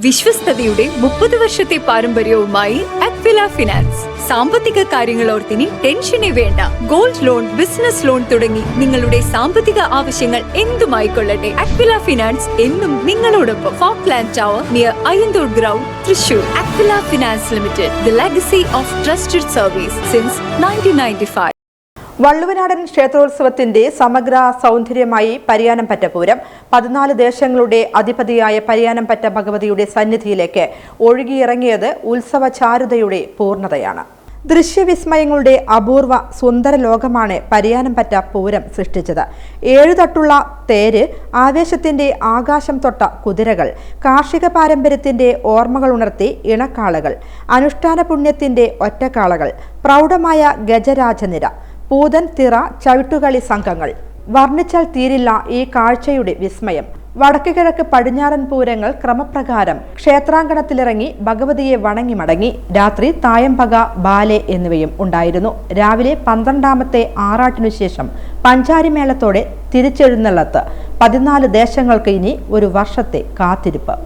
വിശ്വസ്തയുടെ 30 വർഷത്തെ പാരമ്പര്യവുമായി Aquila finance. സാമ്പത്തിക കാര്യങ്ങളോർത്തിനി ടെൻഷനേ വേണ്ട. ഗോൾഡ് ലോൺ, ബിസിനസ് ലോൺ തുടങ്ങി നിങ്ങളുടെ സാമ്പത്തിക ആവശ്യങ്ങൾ എന്തുമായിക്കൊള്ളട്ടെ, അക്വില ഫിനാൻസ് എന്നും നിങ്ങളോടൊപ്പം. Folkland tower near Ayyanthur ground, Thrissur. Aquila finance limited, the legacy of trusted service since 1995. വള്ളുവനാടൻ ക്ഷേത്രോത്സവത്തിന്റെ സമഗ്ര സൗന്ദര്യമായി പരിയാനംപറ്റ പൂരം. 14 ദേശങ്ങളുടെ അധിപതിയായ പരിയാനംപറ്റ ഭഗവതിയുടെ സന്നിധിയിലേക്ക് ഒഴുകിയിറങ്ങിയത് ഉത്സവ ചാരുതയുടെ പൂർണ്ണതയാണ്. ദൃശ്യവിസ്മയങ്ങളുടെ അപൂർവ സുന്ദര ലോകമാണ് പരിയാനംപറ്റ പൂരം സൃഷ്ടിച്ചത്. 7 തട്ടുള്ള തേര്, ആവേശത്തിന്റെ ആകാശം തൊട്ട കുതിരകൾ, കാർഷിക പാരമ്പര്യത്തിന്റെ ഓർമ്മകൾ ഉണർത്തി ഇണക്കാളകൾ, അനുഷ്ഠാന പുണ്യത്തിന്റെ ഒറ്റക്കാളകൾ, പ്രൗഢമായ ഗജരാജനിര, പൂതൻ തിറ, ചവിട്ടുകളി സംഘങ്ങൾ. വർണ്ണിച്ചാൽ തീരില്ല ഈ കാഴ്ചയുടെ വിസ്മയം. വടക്ക് കിഴക്ക് പടിഞ്ഞാറൻ പൂരങ്ങൾ ക്രമപ്രകാരം ക്ഷേത്രാങ്കണത്തിലിറങ്ങി ഭഗവതിയെ വണങ്ങി മടങ്ങി. രാത്രി തായമ്പക, ബാലെ എന്നിവയും ഉണ്ടായിരുന്നു. രാവിലെ 12ാമത്തെ ആറാട്ടിനു ശേഷം പഞ്ചാരിമേളത്തോടെ തിരിച്ചെഴുന്നള്ളത്ത്. 14 ദേശങ്ങൾക്ക് ഇനി ഒരു വർഷത്തെ കാത്തിരിപ്പ്.